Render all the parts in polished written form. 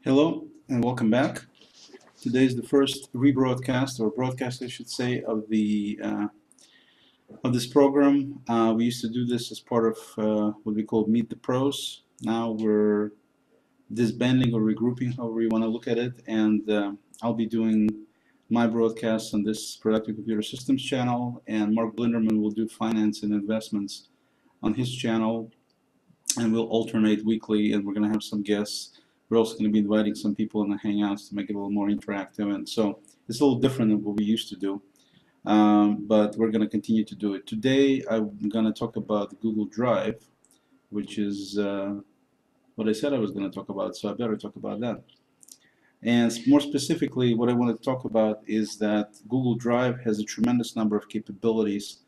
Hello and welcome back. Today is the first rebroadcast or broadcast, I should say, of this program. We used to do this as part of what we call Meet the Pros. Now we're disbanding or regrouping, however you want to look at it, and I'll be doing my broadcasts on this Productive Computer Systems channel, and Mark Blinderman will do finance and investments on his channel, and we'll alternate weekly, and we're going to have some guests. We're also going to be inviting some people in the Hangouts to make it a little more interactive, and so it's a little different than what we used to do, but we're going to continue to do it. Today I'm going to talk about Google Drive, which is what I said I was going to talk about, so I better talk about that. And more specifically, what I want to talk about is that Google Drive has a tremendous number of capabilities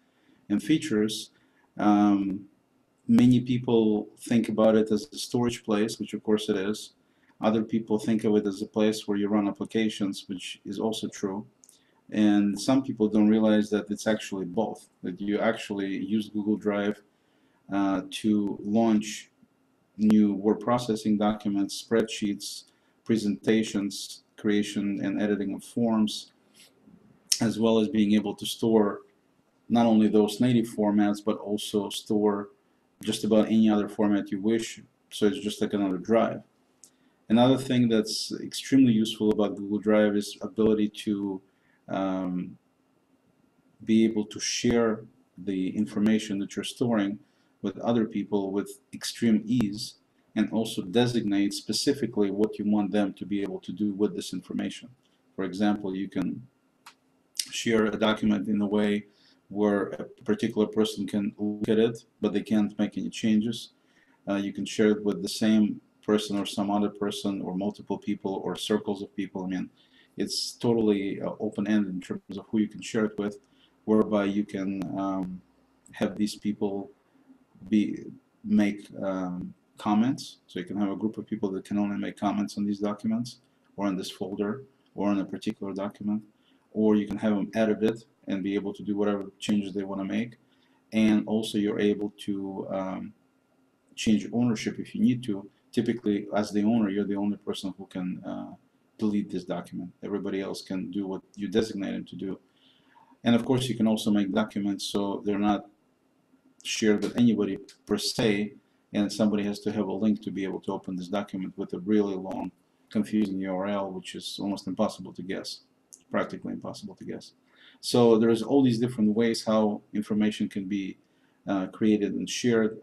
and features. Many people think about it as a storage place, which of course it is. Other people think of it as a place where you run applications, which is also true. And some people don't realize that it's actually both, that you actually use Google Drive to launch new word processing documents, spreadsheets, presentations, creation and editing of forms, as well as being able to store not only those native formats, but also store just about any other format you wish. So it's just like another drive. Another thing that's extremely useful about Google Drive is ability to be able to share the information that you're storing with other people with extreme ease, and also designate specifically what you want them to be able to do with this information. For example, you can share a document in a way where a particular person can look at it, but they can't make any changes. You can share it with the same person or some other person or multiple people or circles of people. I mean, it's totally open-ended in terms of who you can share it with, whereby you can have these people make comments. So you can have a group of people that can only make comments on these documents or on this folder or on a particular document, or you can have them edit it and be able to do whatever changes they want to make. And also you're able to change ownership if you need to. Typically, as the owner, you're the only person who can delete this document. Everybody else can do what you designate them to do. And of course, you can also make documents so they're not shared with anybody per se, and somebody has to have a link to be able to open this document with a really long, confusing URL, which is almost impossible to guess, practically impossible to guess. So there's all these different ways how information can be created and shared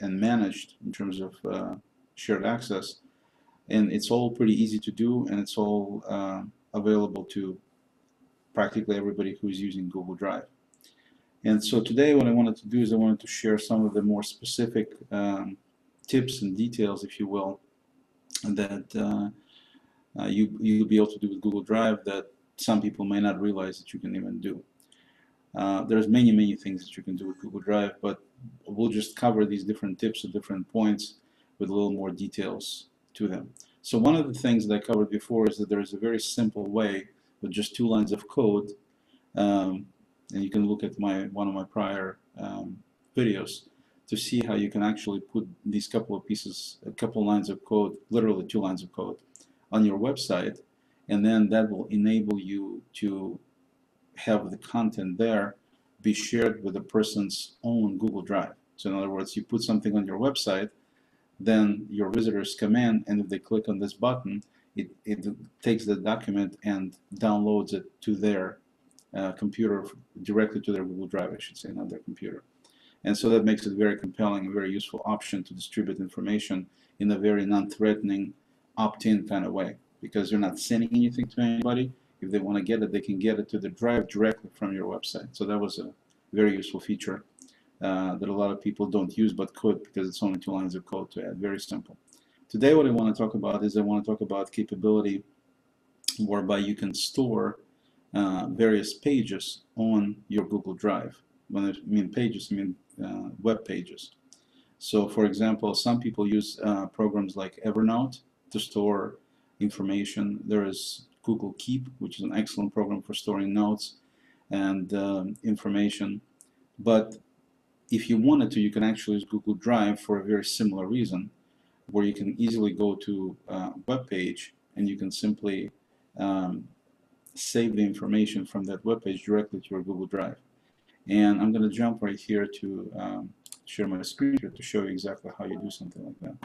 and managed in terms of shared access, and it's all pretty easy to do, and it's all available to practically everybody who's using Google Drive. And so today what I wanted to do is I wanted to share some of the more specific tips and details, if you will, that you'll be able to do with Google Drive that some people may not realize that you can even do. There's many things that you can do with Google Drive, but we'll just cover these different tips at different points with a little more details to them. So one of the things that I covered before is that there is a very simple way with just 2 lines of code, and you can look at one of my prior videos to see how you can actually put these a couple lines of code, literally 2 lines of code, on your website, and then that will enable you to have the content there be shared with a person's own Google Drive. So in other words, you put something on your website, then your visitors come in, and if they click on this button, it takes the document and downloads it to their computer, directly to their Google Drive, I should say, not their computer. And so that makes it a very compelling, a very useful option to distribute information in a very non-threatening, opt-in kind of way, because you're not sending anything to anybody. If they want to get it, they can get it to the drive directly from your website. So that was a very useful feature that a lot of people don't use but could, because it's only 2 lines of code to add. Very simple. Today what I want to talk about is I want to talk about capability whereby you can store various pages on your Google Drive. When I mean pages, I mean web pages. So for example, some people use programs like Evernote to store information. There is Google Keep, which is an excellent program for storing notes and information. But if you wanted to, you can actually use Google Drive for a very similar reason. where you can easily go to a web page and you can simply save the information from that web page directly to your Google Drive. And I'm going to jump right here to share my screen here to show you exactly how you do something like that.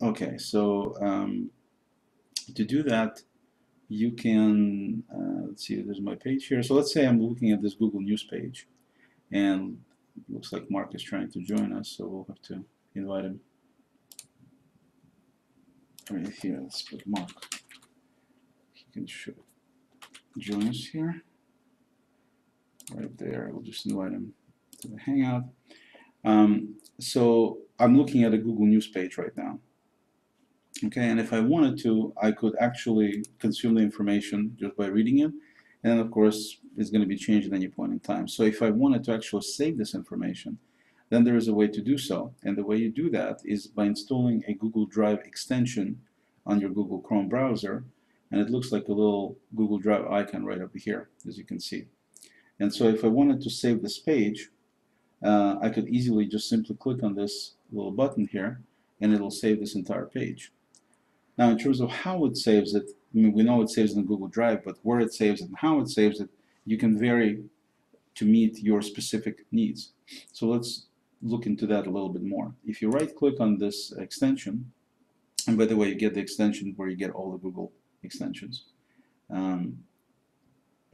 Okay, so to do that, you can, let's see, there's my page here. So let's say I'm looking at this Google News page, and it looks like Mark is trying to join us, so we'll have to invite him. Right here, let's put Mark. He can join us here. Right there, we'll just invite him to the Hangout. So I'm looking at a Google News page right now. Okay, and if I wanted to, I could actually consume the information just by reading it, and then of course it's going to be changed at any point in time. So if I wanted to actually save this information, then there is a way to do so, and the way you do that is by installing a Google Drive extension on your Google Chrome browser, and it looks like a little Google Drive icon right over here, as you can see. And so if I wanted to save this page, I could easily just simply click on this little button here, and it'll save this entire page. Now, in terms of how it saves it, I mean, we know it saves it in Google Drive, but where it saves it and how it saves it, you can vary to meet your specific needs. So let's look into that a little bit more. If you right-click on this extension, and by the way, you get the extension where you get all the Google extensions from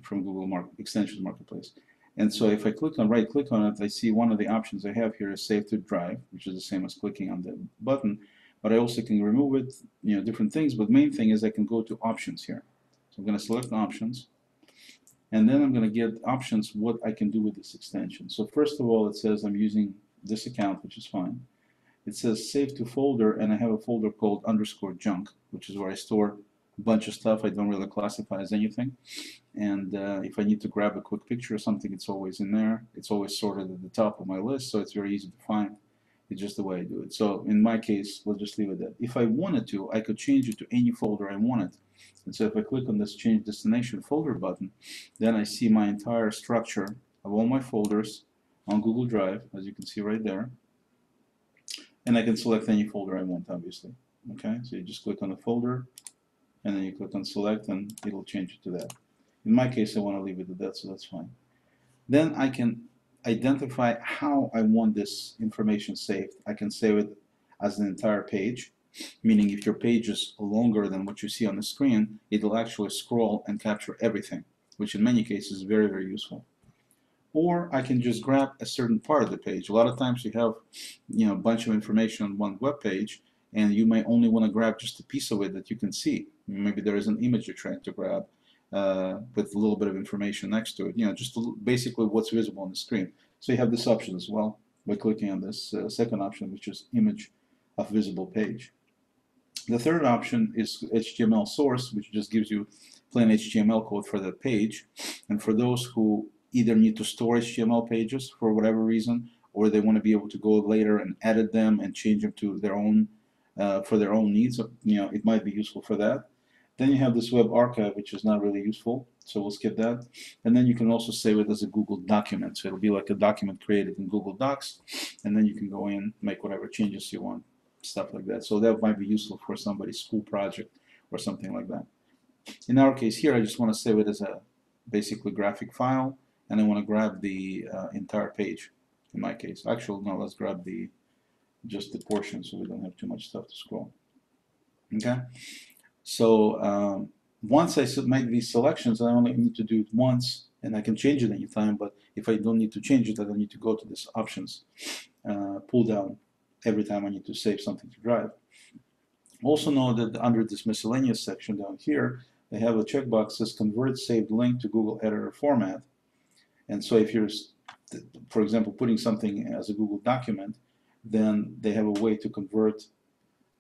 Google Extensions Marketplace. And so if I right-click on it, I see one of the options I have here is Save to Drive, which is the same as clicking on the button. But I also can remove it, different things. But main thing is I can go to options here. So I'm going to select options, and then I'm going to get options what I can do with this extension. So first of all, it says I'm using this account, which is fine. It says save to folder, and I have a folder called _junk, which is where I store a bunch of stuff I don't really classify as anything. And if I need to grab a quick picture or something, it's always in there. It's always sorted at the top of my list, so it's very easy to find. It's just the way I do it. So in my case, we'll just leave it there. If I wanted to, I could change it to any folder I wanted. And so if I click on this Change Destination Folder button, then I see my entire structure of all my folders on Google Drive, as you can see right there. And I can select any folder I want, obviously. Okay, so you just click on the folder, and then you click on Select, and it'll change it to that. In my case, I want to leave it at that, so that's fine. Then I can identify how I want this information saved. I can save it as an entire page, meaning if your page is longer than what you see on the screen, it'll actually scroll and capture everything, which in many cases is very, very useful. Or I can just grab a certain part of the page. A lot of times you have a bunch of information on one web page, and you may only want to grab just a piece of it that you can see. Maybe there is an image you're trying to grab, with a little bit of information next to it, just basically what's visible on the screen. So you have this option as well by clicking on this second option, which is image of visible page. The third option is HTML source, which just gives you plain HTML code for that page. And for those who either need to store HTML pages for whatever reason, or they want to be able to go later and edit them and change them to their own for their own needs, it might be useful for that. Then you have this web archive, which is not really useful, so we'll skip that. And then you can also save it as a Google document, so it'll be like a document created in Google Docs, and then you can go in, make whatever changes you want, stuff like that. So that might be useful for somebody's school project or something like that. In our case here, I just want to save it as a basically graphic file, and I want to grab the entire page, in my case. Actually, no, let's grab just the portion so we don't have too much stuff to scroll. Okay? So once I make these selections, I only need to do it once, and I can change it anytime. But if I don't need to change it, I don't need to go to this options pull down every time I need to save something to Drive. Also know that under this miscellaneous section down here, they have a checkbox that says convert saved link to Google Editor format. And so if you're, for example, putting something as a Google document, then they have a way to convert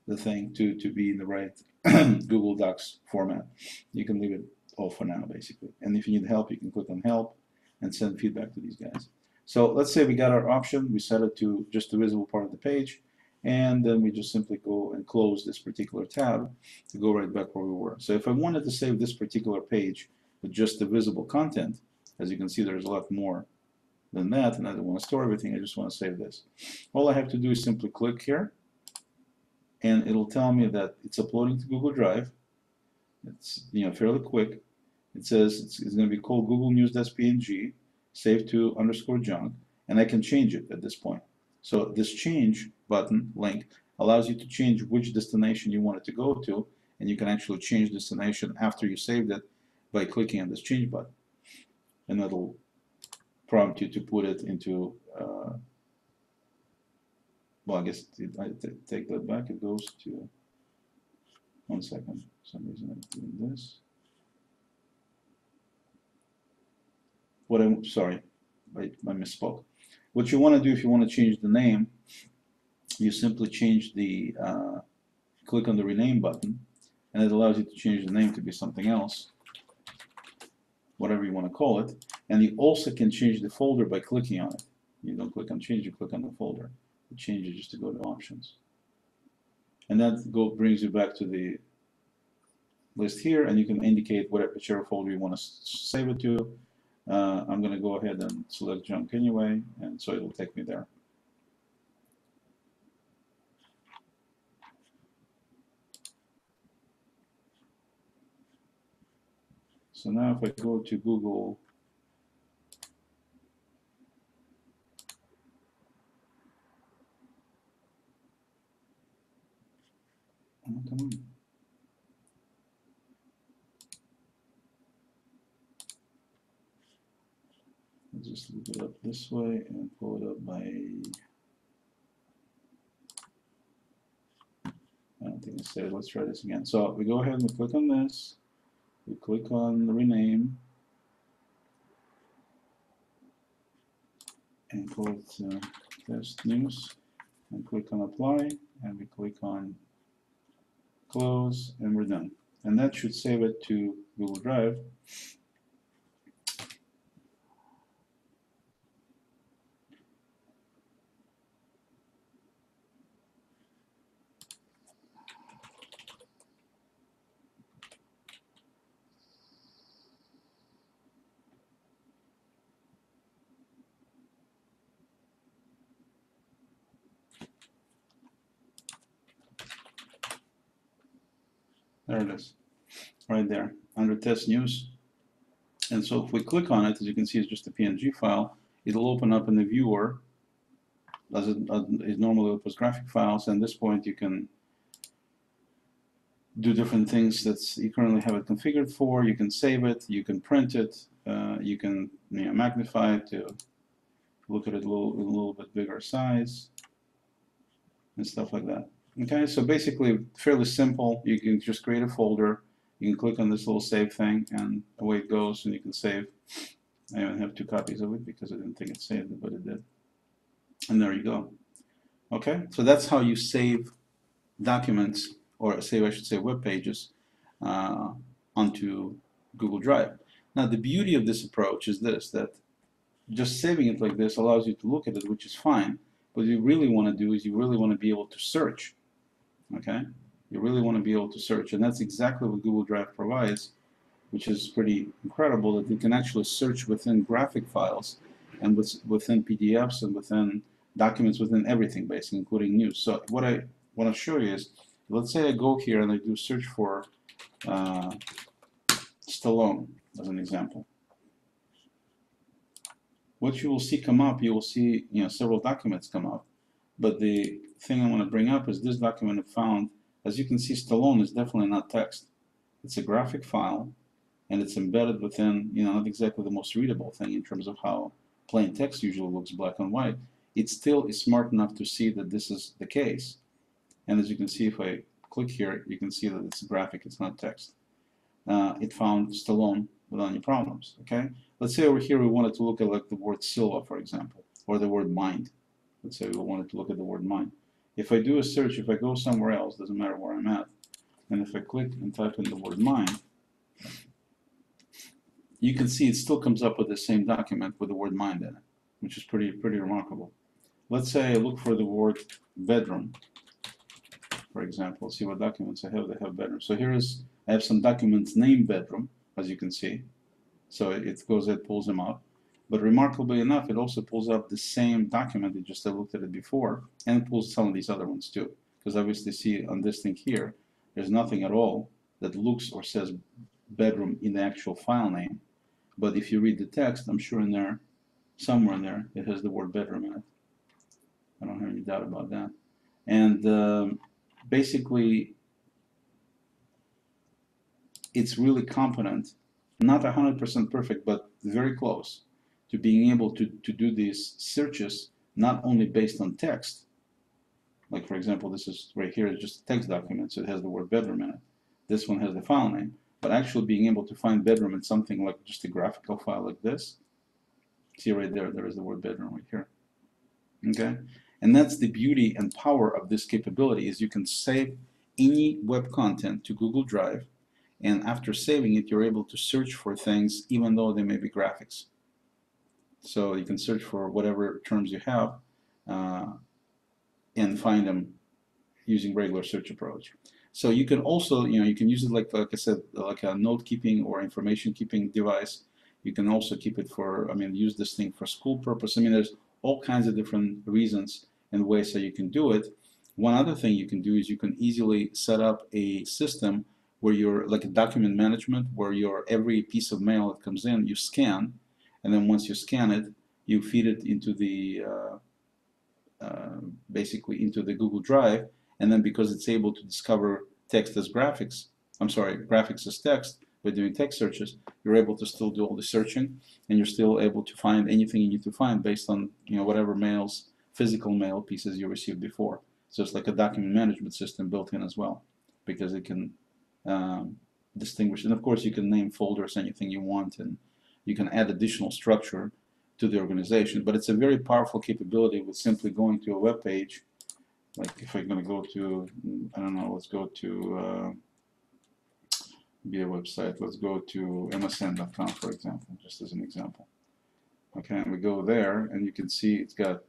the thing to be in the right Google Docs format. You can leave it all for now, basically. And if you need help, you can click on help and send feedback to these guys. So let's say we got our option, we set it to just the visible part of the page, and then we just simply go and close this particular tab to go right back where we were. So if I wanted to save this particular page with just the visible content, as you can see there's a lot more than that, and I don't want to store everything. I just want to save this. All I have to do is simply click here, and it'll tell me that it's uploading to Google Drive. It's fairly quick. It says it's going to be called Google News.png, save to _junk, and I can change it at this point. So this change button link allows you to change which destination you want it to go to, and you can actually change destination after you saved it by clicking on this change button, and that'll prompt you to put it into well, I guess I take that back. It goes to 1 second. For some reason I'm doing this. Sorry, I misspoke. What you want to do if you want to change the name, you simply change the click on the rename button, and it allows you to change the name to be something else, whatever you want to call it. And you also can change the folder by clicking on it. You don't click on change, you click on the folder. It changes just to go to options. And that brings you back to the list here, and you can indicate whichever folder you want to save it to. I'm going to go ahead and select junk anyway, and so it'll take me there. So now if I go to Google, oh, come on. I'll just look it up this way and pull it up by, I don't think it's saved. Let's try this again. So we go ahead and we click on this, we click on the rename, and call it test news, and click on apply, and we click on close, and we're done. And that should save it to Google Drive. There it is, right there, under test news. And so if we click on it, as you can see, it's just a PNG file. It'll open up in the viewer, as it normally opens graphic files. And at this point, you can do different things that you currently have it configured for. You can save it, you can print it, you can magnify it to look at it a little bit bigger size, and stuff like that. Okay, so basically fairly simple. You can just create a folder, you can click on this little save thing, and away it goes, and you can save. I even have 2 copies of it because I didn't think it saved it, but it did. And there you go. Okay, so that's how you save documents, or save, I should say, web pages onto Google Drive. Now the beauty of this approach is this, that just saving it like this allows you to look at it, which is fine. What you really want to do is you really want to be able to search. Okay, you really want to be able to search, and that's exactly what Google Drive provides, which is pretty incredible, that you can actually search within graphic files and within PDFs and within documents, within everything basically, including news. So what I want to show you is, let's say I go here and I do search for Stallone as an example. What you will see come up, you will see several documents come up. But the thing I want to bring up is this document I found. As you can see, Stallone is definitely not text. It's a graphic file, and it's embedded within, not exactly the most readable thing in terms of how plain text usually looks, black and white. It still is smart enough to see that this is the case. And as you can see, if I click here, you can see that it's a graphic, it's not text. It found Stallone without any problems. Okay. Let's say over here we wanted to look at like the word Silva, for example, or the word mind. Let's say we wanted to look at the word mind. If I do a search, if I go somewhere else, doesn't matter where I'm at, and if I click and type in the word mind, you can see it still comes up with the same document with the word mind in it, which is pretty remarkable. Let's say I look for the word bedroom, for example. See what documents I have that have bedroom. So here is, I have some documents named bedroom, as you can see. So it goes, it pulls them out. But remarkably enough, it also pulls up the same document. It just I looked at it before, and it pulls some of these other ones too. Because obviously, see on this thing here, there's nothing at all that looks or says bedroom in the actual file name. But if you read the text, I'm sure in there, somewhere in there, it has the word bedroom in it. I don't have any doubt about that. And basically, it's really competent, not 100% perfect, but very close to being able to do these searches, not only based on text. Like, for example, this is right here, it's just a text document, so it has the word bedroom in it. This one has the file name, but actually being able to find bedroom in something like just a graphical file like this. See right there, there is the word bedroom right here. Okay? And that's the beauty and power of this capability, is you can save any web content to Google Drive, and after saving it, you're able to search for things even though they may be graphics. So you can search for whatever terms you have and find them using regular search approach. So you can also, you can use it like I said, like a note keeping or information keeping device. You can also keep it for, use this thing for school purpose. There's all kinds of different reasons and ways that you can do it. One other thing you can do is you can easily set up a system where you're like a document management, where your every piece of mail that comes in, you scan, and then once you scan it, you feed it into the basically into the Google Drive, and then because it's able to discover text as graphics, graphics as text by doing text searches, you're able to still do all the searching, and you're still able to find anything you need to find based on whatever physical mail pieces you received before. So it's like a document management system built in as well, because it can distinguish. And of course, you can name folders anything you want, and you can add additional structure to the organization. But it's a very powerful capability with simply going to a web page. Like if I'm going to go to, I don't know, let's go to be a website. Let's go to msn.com, for example, just as an example. Okay, and we go there, and you can see it's got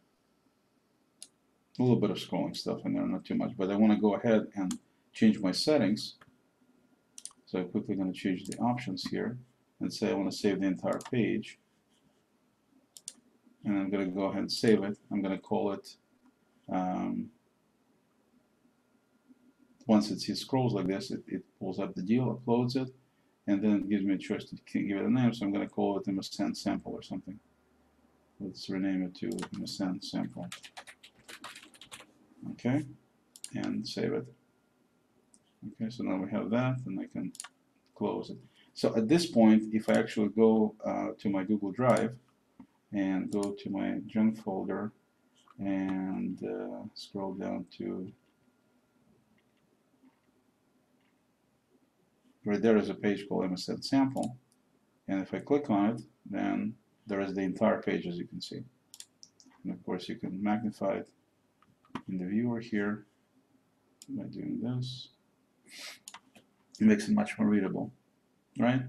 a little bit of scrolling stuff in there, not too much. But I want to go ahead and change my settings. So I'm quickly going to change the options here and say I want to save the entire page. And I'm going to go ahead and save it. I'm going to call it, once it sees scrolls like this, it pulls up the deal, uploads it, and then it gives me a choice to give it a name. So I'm going to call it MSN sample or something. Let's rename it to MSN sample. Okay, and save it. Okay, so now we have that, and I can close it. So at this point, if I actually go to my Google Drive and go to my junk folder and scroll down to right there is a page called MSN sample, and if I click on it, then there is the entire page, as you can see. And of course, you can magnify it in the viewer here by doing this. It makes it much more readable, right?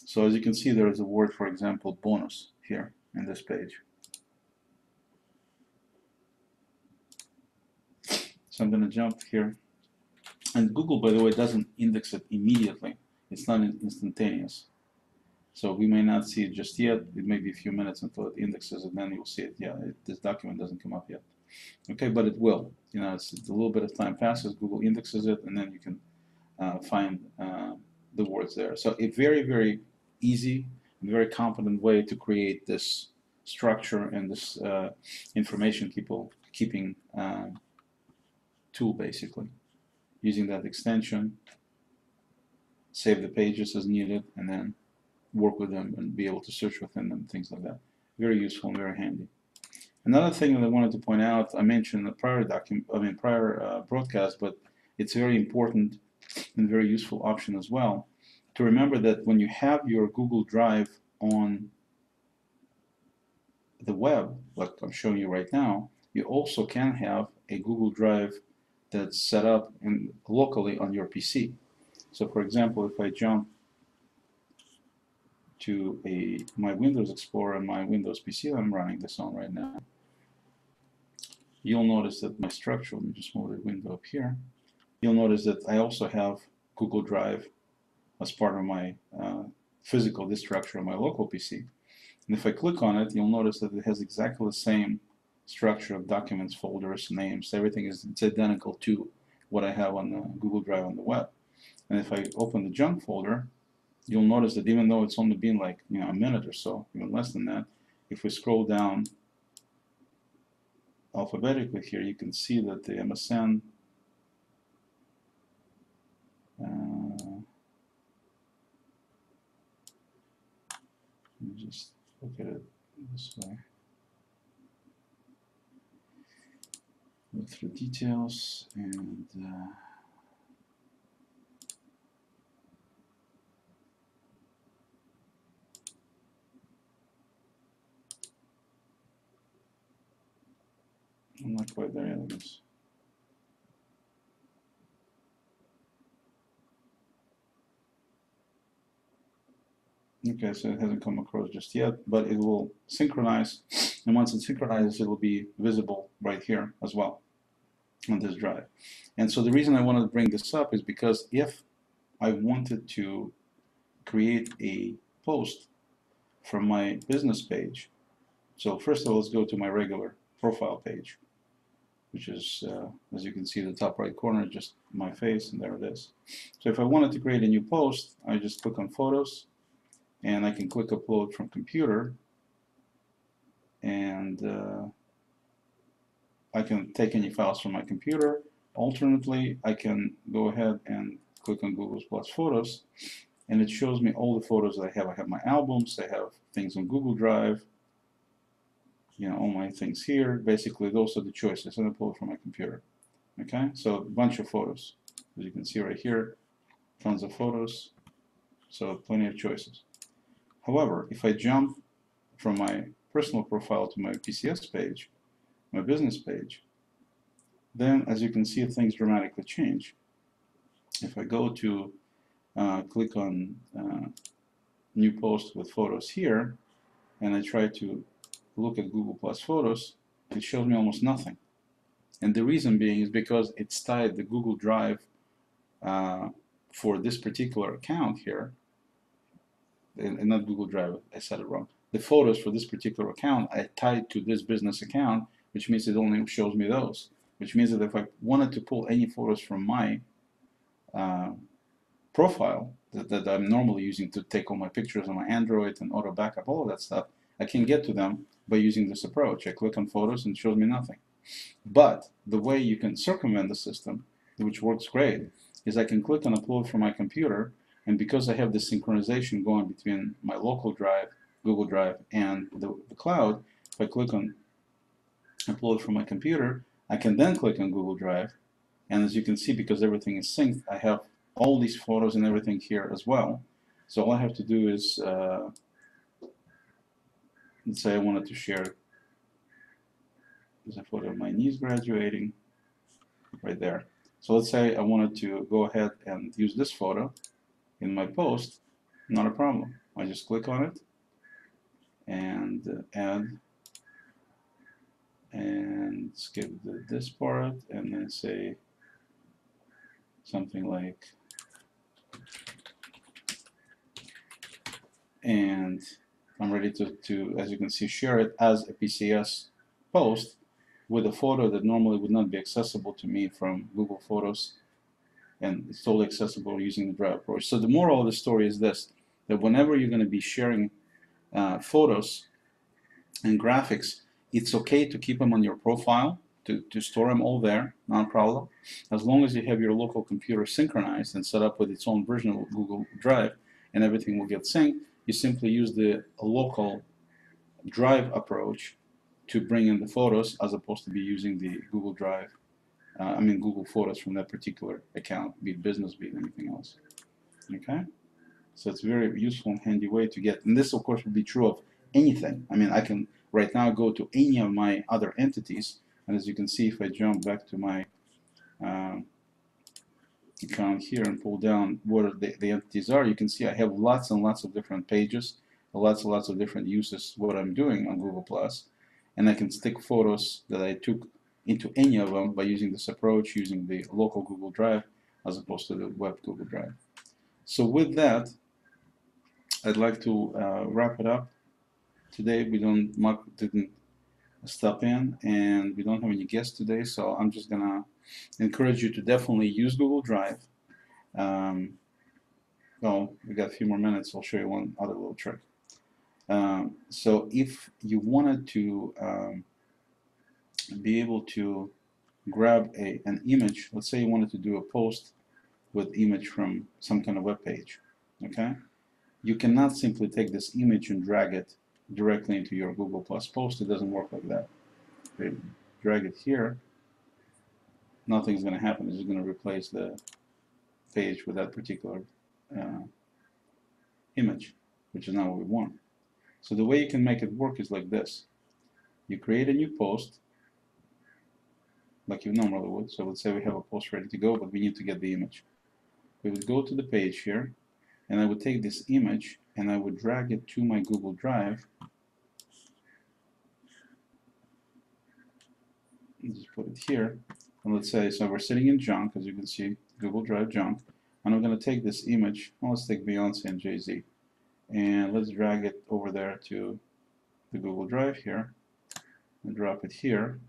So as you can see, there is a word, for example, bonus here in this page. So I'm going to jump here. And Google, by the way, doesn't index it immediately. It's not instantaneous. So we may not see it just yet. It may be a few minutes until it indexes, and then you'll see it. Yeah, this document doesn't come up yet. Okay, but it will. It's a little bit of time passes. Google indexes it, and then you can find the words there. So a very, very easy and very competent way to create this structure and this information keeping tool, basically. Using that extension, save the pages as needed, and then work with them and be able to search within them, things like that. Very useful and very handy. Another thing that I wanted to point out, I mentioned in the prior broadcast, but it's a very important and very useful option as well, to remember that when you have your Google Drive on the web, like I'm showing you right now, you also can have a Google Drive that's set up locally on your PC. So for example, if I jump to my Windows Explorer and my Windows PC that I'm running this on right now, you'll notice that my structure, let me just move the window up here, you'll notice that I also have Google Drive as part of my physical disk structure on my local PC. And if I click on it, you'll notice that it has exactly the same structure of documents, folders, names. Everything is identical to what I have on the Google Drive on the web. And if I open the junk folder, you'll notice that even though it's only been like a minute or so, even less than that, if we scroll down alphabetically here, you can see that the MSN let me just look at it this way. Look through details and I'm not quite there yet, I guess. Okay, so it hasn't come across just yet, but it will synchronize, and once it synchronizes, it will be visible right here as well on this drive. And so the reason I wanted to bring this up is because if I wanted to create a post from my business page, so first of all, let's go to my regular profile page, which is, as you can see, the top right corner, just my face, and there it is. So if I wanted to create a new post, I just click on Photos, and I can click Upload from Computer, and I can take any files from my computer. Alternately, I can go ahead and click on Google Plus Photos, and it shows me all the photos that I have. I have my albums, I have things on Google Drive, all my things here. Basically, those are the choices, and upload from my computer. Okay, so a bunch of photos. As you can see right here, tons of photos, so plenty of choices. However, if I jump from my personal profile to my PCS page, my business page, then as you can see, things dramatically change. If I go to click on new post with photos here, and I try to look at Google Plus Photos, it shows me almost nothing. And the reason being is because it's tied the Google Drive for this particular account here, and not Google Drive, I said it wrong. The photos for this particular account I tied to this business account, which means it only shows me those. Which means that if I wanted to pull any photos from my profile that I'm normally using to take all my pictures on my Android and auto backup, all of that stuff, I can get to them by using this approach. I click on photos and it shows me nothing. But the way you can circumvent the system, which works great, is I can click on Upload from my computer, and because I have this synchronization going between my local drive, Google Drive, and the cloud, if I click on Upload from my computer, I can then click on Google Drive, and as you can see, because everything is synced, I have all these photos and everything here as well. So all I have to do is, let's say I wanted to share, there's a photo of my niece graduating right there. So let's say I wanted to go ahead and use this photo in my post, not a problem. I just click on it and add, and skip this part, and then say something like, and I'm ready to, as you can see, share it as a PCS post with a photo that normally would not be accessible to me from Google Photos, and it's totally accessible using the Drive approach. So the moral of the story is this, that whenever you're going to be sharing photos and graphics, it's okay to keep them on your profile, to store them all there, not a problem, as long as you have your local computer synchronized and set up with its own version of Google Drive, and everything will get synced. You simply use the local Drive approach to bring in the photos, as opposed to be using the Google Drive, Google Photos from that particular account, be it business, be it anything else. Okay? So it's a very useful and handy way to get, and this of course will be true of anything. I can right now go to any of my other entities, and as you can see, if I jump back to my account here and pull down where the entities are, you can see I have lots and lots of different pages, lots and lots of different uses what I'm doing on Google Plus, and I can stick photos that I took into any of them by using this approach, using the local Google Drive as opposed to the web Google Drive. So with that, I'd like to wrap it up Today we didn't stop in, and we don't have any guests today, so I'm just gonna encourage you to definitely use Google Drive. Um, well, we got a few more minutes. I'll show you one other little trick. So if you wanted to be able to grab an image, let's say you wanted to do a post with image from some kind of web page, okay? You cannot simply take this image and drag it directly into your Google Plus post. It doesn't work like that. Okay, drag it here, nothing's going to happen. It's just going to replace the page with that particular uh, image, which is not what we want. So the way you can make it work is like this. You create a new post, like you normally would. So let's say we have a post ready to go, but we need to get the image. We would go to the page here, and I would take this image and I would drag it to my Google Drive. Just put it here, and let's say, so we're sitting in junk, as you can see, Google Drive junk, and I'm going to take this image, well, let's take Beyonce and Jay-Z, and let's drag it over there to the Google Drive here, and drop it here,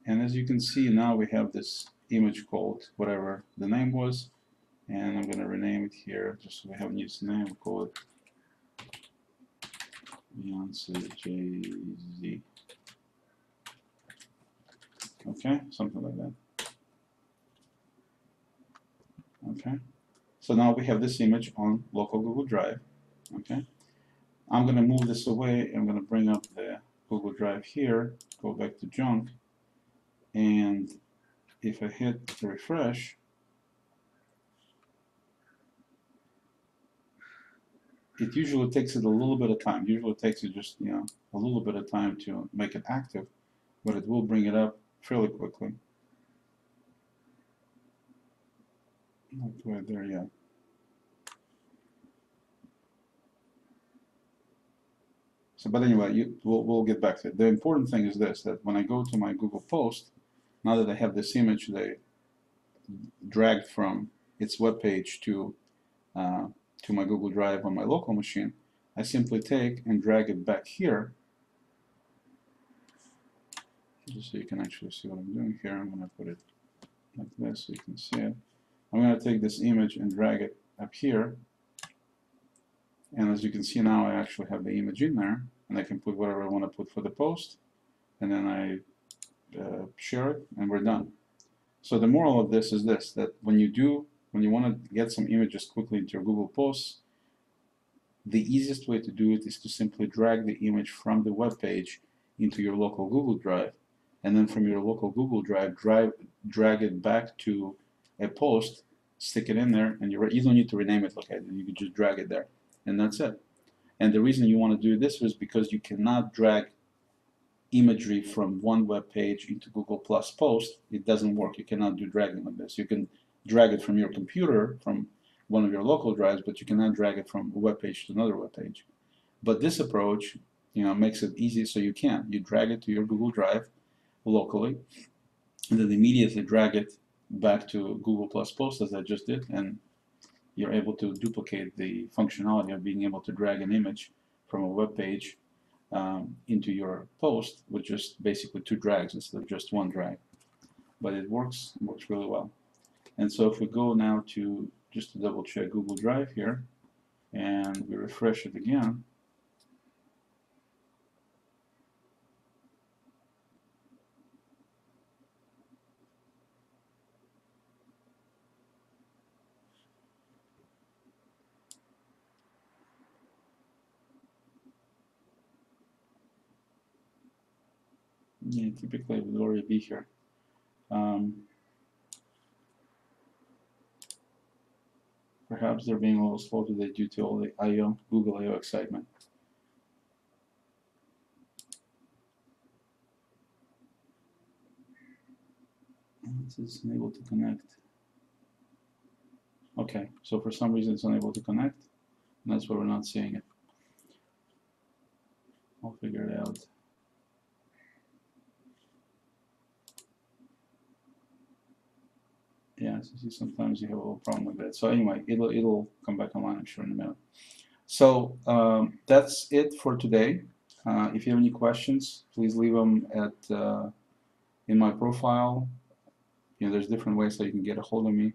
and as you can see, now we have this image called whatever the name was, and I'm going to rename it here, just so we have a new name. We'll call it Beyonce Jay-Z. Okay, something like that. Okay, so now we have this image on local Google Drive. Okay, I'm going to move this away. I'm going to bring up the Google Drive here, go back to junk, and if I hit refresh, it usually takes it a little bit of time. Usually it takes it just, a little bit of time to make it active, but it will bring it up fairly quickly. Not quite there yet. So, but anyway, we'll get back to it. The important thing is this, that when I go to my Google Post, now that I have this image they dragged from its web page to my Google Drive on my local machine, I simply take and drag it back here, just so you can actually see what I'm doing here. I'm going to put it like this so you can see it. I'm going to take this image and drag it up here, and as you can see now I actually have the image in there, and I can put whatever I want to put for the post, and then I share it, and we're done. So the moral of this is this, that when you want to get some images quickly into your Google Posts, the easiest way to do it is to simply drag the image from the web page into your local Google Drive, and then from your local Google Drive, drag it back to a post, stick it in there, and you don't need to rename it. Okay, you can just drag it there, and that's it. And the reason you want to do this is because you cannot drag imagery from one web page into Google Plus Post. It doesn't work. You cannot do dragging like this. You can drag it from your computer, from one of your local drives, but you cannot drag it from a web page to another web page. But this approach, makes it easy, so you can. You drag it to your Google Drive locally, and then immediately drag it back to Google Plus Post, as I just did, and you're able to duplicate the functionality of being able to drag an image from a web page into your post with just basically 2 drags instead of just 1 drag. But it works really well. And so if we go now to, just to double check Google Drive here, and we refresh it again, yeah, typically it would already be here. Perhaps they're being a little slow today due to all the Google I/O excitement. It is unable to connect. Okay, so for some reason it's unable to connect, and that's why we're not seeing it. I'll figure it out. Yeah, so see, sometimes you have a little problem with that. So anyway, it'll come back online, I'm sure, in a minute. So that's it for today. If you have any questions, please leave them in my profile. There's different ways that you can get a hold of me.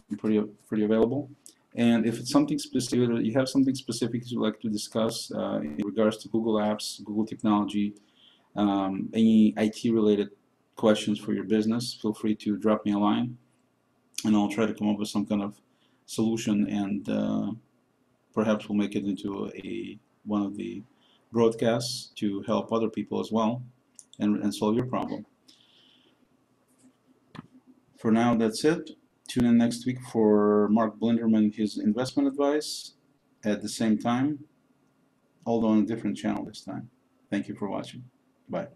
I'm pretty available. And if it's something specific, or you have something specific you'd like to discuss in regards to Google Apps, Google technology, any IT related questions for your business, feel free to drop me a line, and I'll try to come up with some kind of solution, and perhaps we'll make it into one of the broadcasts to help other people as well, and solve your problem. For now, that's it. Tune in next week for Mark Blinderman, his investment advice at the same time, although on a different channel this time. Thank you for watching. Bye.